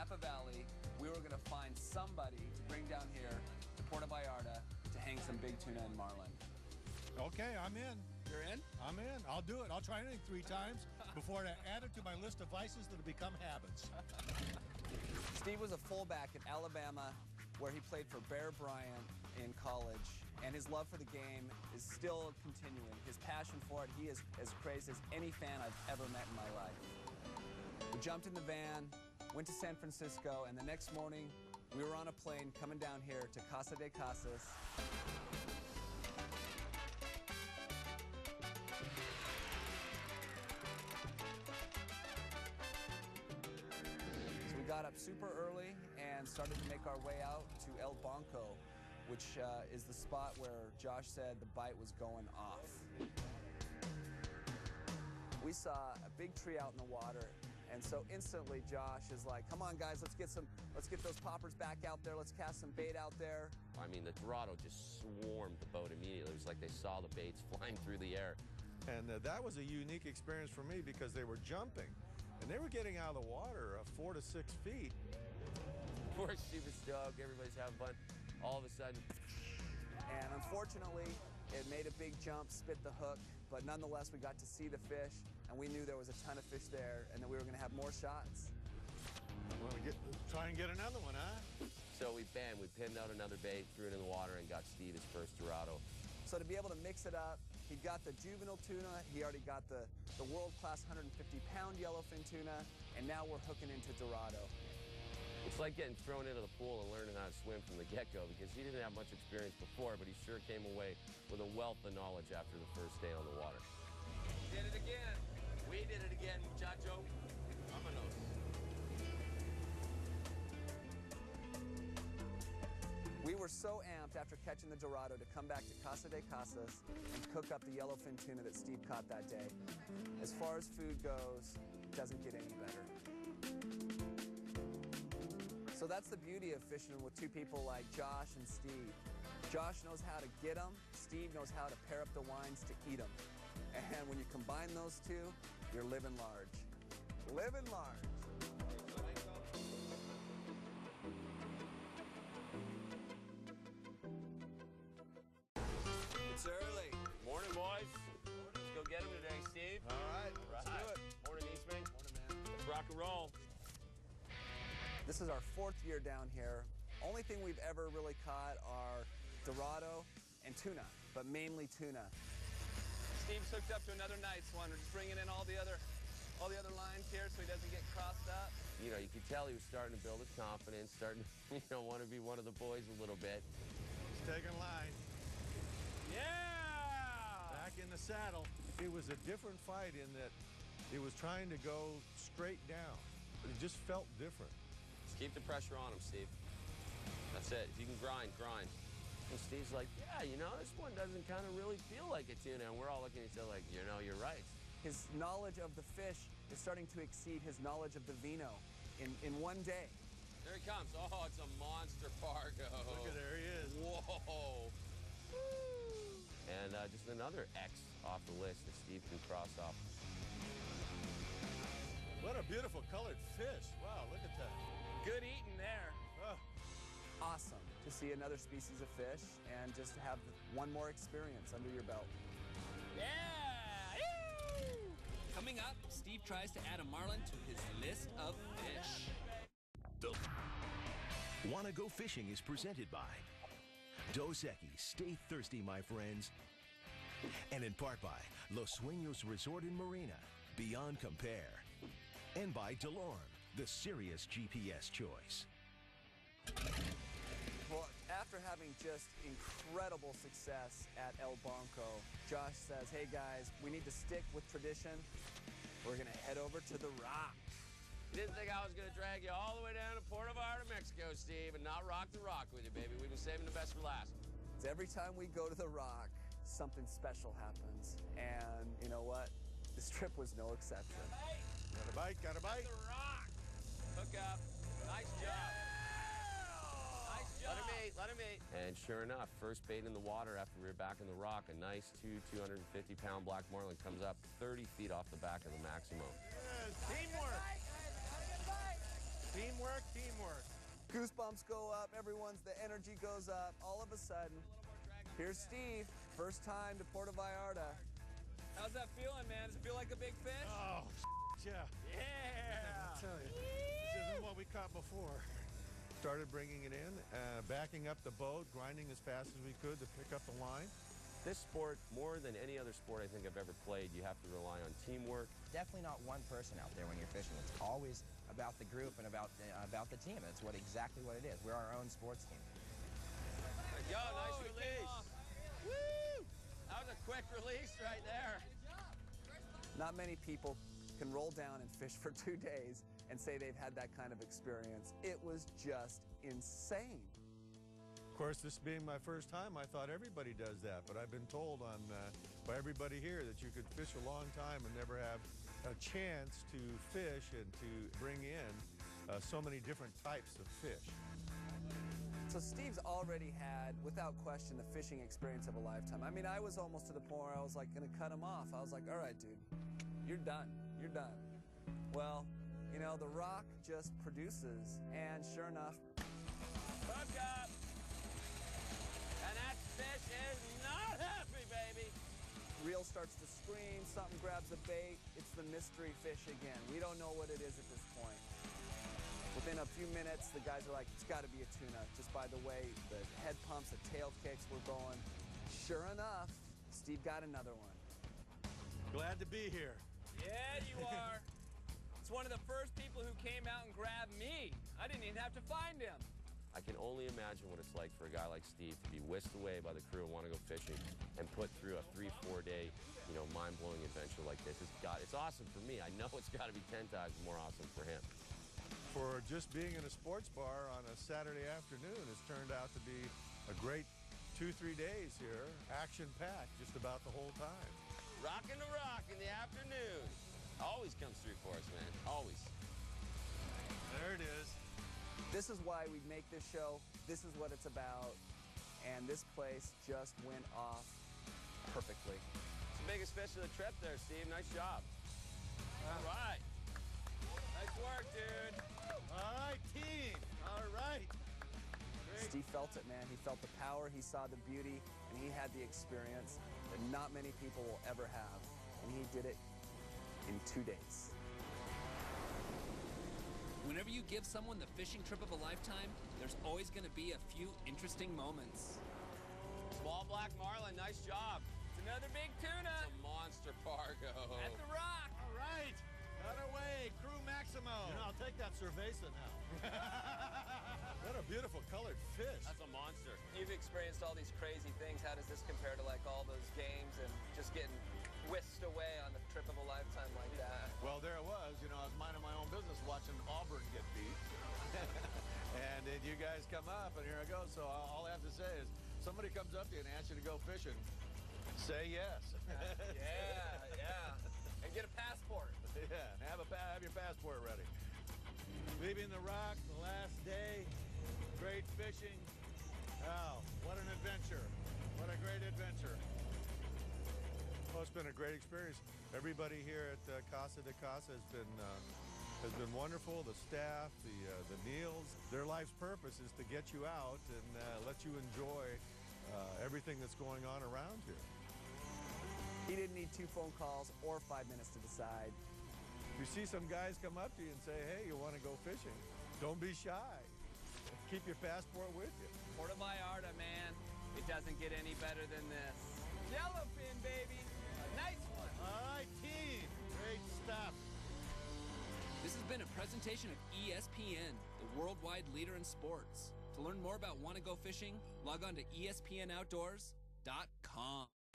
Napa Valley, we were going to find somebody to bring down here to Puerto Vallarta to hang some big tuna and marlin. Okay, I'm in. You're in? I'm in. I'll do it. I'll try anything 3 times before I add it to my list of vices that have become habits. Steve was a fullback at Alabama, where he played for Bear Bryant in college, and his love for the game is still continuing. His passion for it, he is as crazy as any fan I've ever met in my life. We jumped in the van, went to San Francisco, and the next morning we were on a plane coming down here to Casa de Casas. We got up super early and started to make our way out to El Banco, which is the spot where Josh said the bite was going off. We saw a big tree out in the water, and so instantly Josh is like, come on guys, let's get those poppers back out there, let's cast some bait out there. I mean, the Dorado just swarmed the boat immediately. It was like they saw the baits flying through the air. And that was a unique experience for me because they were jumping. And they were getting out of the water 4 to 6 feet. We're super stoked. Everybody's having fun. All of a sudden. And unfortunately, it made a big jump, spit the hook. But nonetheless, we got to see the fish. And we knew there was a ton of fish there and that we were going to have more shots. Well, try and get another one, huh? So we pinned out another bait, threw it in the water, and got Steve his first Dorado. So to be able to mix it up, he got the juvenile tuna, he already got the world-class 150-pound yellowfin tuna, and now we're hooking into Dorado. It's like getting thrown into the pool and learning how to swim from the get-go because he didn't have much experience before, but he sure came away with a wealth of knowledge after the first day on the water. Did it again. We did it again, muchacho. Vámonos. We were so amped after catching the Dorado to come back to Casa de Casas and cook up the yellowfin tuna that Steve caught that day. As far as food goes, it doesn't get any better. So that's the beauty of fishing with 2 people like Josh and Steve. Josh knows how to get them, Steve knows how to pair up the wines to eat them. And when you combine those 2, you're living large. Living large. It's early. Morning, boys. Let's go get him today, Steve. All right, let's do it. Morning, Eastman. Morning, man. Let's rock and roll. This is our 4th year down here. Only thing we've ever really caught are Dorado and tuna, but mainly tuna. Steve's hooked up to another nice one. We're just bringing in all the other lines here so he doesn't get crossed up. You know, you could tell he was starting to build his confidence, starting to, want to be one of the boys a little bit. He's taking line. Yeah! Back in the saddle. It was a different fight in that it was trying to go straight down. It just felt different. Just keep the pressure on him, Steve. That's it. If you can grind, grind. And Steve's like, yeah, you know, this one doesn't kind of really feel like a tuna. And we're all looking at each other like, you know, you're right. His knowledge of the fish is starting to exceed his knowledge of the vino in one day. There he comes. Oh, it's a monster Fargo. Look at there he is. Whoa. Woo. And just another X off the list that Steve can cross off. What a beautiful colored fish. Wow, look at that. Good eating there. Oh. Awesome to see another species of fish and just to have one more experience under your belt. Yeah! Woo! Coming up, Steve tries to add a marlin to his list of fish. Wanna Go Fishing is presented by Dos Equis, stay thirsty, my friends. And in part by Los Sueños Resort and Marina, beyond compare. And by DeLorme, the serious GPS choice. Well, after having just incredible success at El Banco, Josh says, hey guys, we need to stick with tradition. We're gonna head over to the Rock. You didn't think I was going to drag you all the way down to Puerto Vallarta, Mexico, Steve, and not rock the rock with you, baby. We've been saving the best for last. Every time we go to the Rock, something special happens. And you know what? This trip was no exception. Got a bite, got a bite. The Rock. Hook up. Nice job. Yeah! Nice job. Let him eat, let him eat. And sure enough, first bait in the water after we were back in the Rock, a nice 250-pound black marlin comes up 30 feet off the back of the Maximo. Yes, teamwork. Teamwork, teamwork. Goosebumps go up, the energy goes up. All of a sudden, here's Steve, first time to Puerto Vallarta. How's that feeling, man? Does it feel like a big fish? Oh, yeah. Yeah! I tell you, this isn't what we caught before. Started bringing it in, backing up the boat, grinding as fast as we could to pick up the line. This sport, more than any other sport I think I've ever played, you have to rely on teamwork. Definitely not one person out there when you're fishing. It's always about the group and about the team. That's exactly what it is. We're our own sports team. Yo, nice release. Woo! That was a quick release right there. Not many people can roll down and fish for 2 days and say they've had that kind of experience. It was just insane. Of course, this being my first time, I thought everybody does that, but I've been told by everybody here that you could fish a long time and never have a chance to fish and to bring in so many different types of fish. So Steve's already had, without question, the fishing experience of a lifetime. I mean, I was almost to the point where I was like going to cut him off. I was like, all right, dude, you're done. You're done. Well, you know, the rock just produces, and sure enough, Hook up. And that fish is not happy, baby. reel starts to scream, something grabs the bait. It's the mystery fish again. We don't know what it is at this point. Within a few minutes, the guys are like, it's got to be a tuna. Just by the way, the head pumps, the tail kicks were going. Sure enough, Steve got another one. Glad to be here. Yeah, you are. It's one of the first people who came out and grabbed me. I didn't even have to find him. I can only imagine what it's like for a guy like Steve to be whisked away by the crew and want to go fishing and put through a 3-4 day, mind-blowing adventure like this. It's awesome for me. I know it's got to be 10 times more awesome for him. For just being in a sports bar on a Saturday afternoon, it's turned out to be a great 2-3 days here, action-packed just about the whole time. Rockin' the rock in the afternoon. Always comes through for us, man. Always. There it is. This is why we make this show. This is what it's about. And this place just went off perfectly. It's the biggest fish of the trip there, Steve. Nice job. All right. Nice work, dude. All right, team. All right. Great. Steve felt it, man. He felt the power, he saw the beauty, and he had the experience that not many people will ever have. And he did it in 2 days. Whenever you give someone the fishing trip of a lifetime, there's always going to be a few interesting moments. Small black marlin, nice job. It's another big tuna. It's a monster Fargo. At the rock. All right. Cut away, crew maximo. I'll take that cerveza now. What a beautiful colored fish. That's a monster. You've experienced all these crazy things. How does this compare to like all those games and just getting whisked away on the trip of a lifetime like that? Well, there it was. I was minding my own business watching Auburn get beat. And then you guys come up, and here I go. So all I have to say is somebody comes up to you and asks you to go fishing, say yes. Yeah. And get a passport. Yeah, and have your passport ready. Leaving the rock the last day. Great fishing. Wow, what an adventure. What a great adventure. Well, it's been a great experience. Everybody here at Casa de Casa has been wonderful. The staff, the meals. Their life's purpose is to get you out and let you enjoy everything that's going on around here. He didn't need 2 phone calls or 5 minutes to decide. If you see some guys come up to you and say, hey, you want to go fishing, don't be shy. Keep your passport with you. Puerto Vallarta, man. It doesn't get any better than this. Yellowfin, baby. A nice one. All right, team. Great stuff. This has been a presentation of ESPN, the worldwide leader in sports. To learn more about Want to Go Fishing, log on to ESPNOutdoors.com.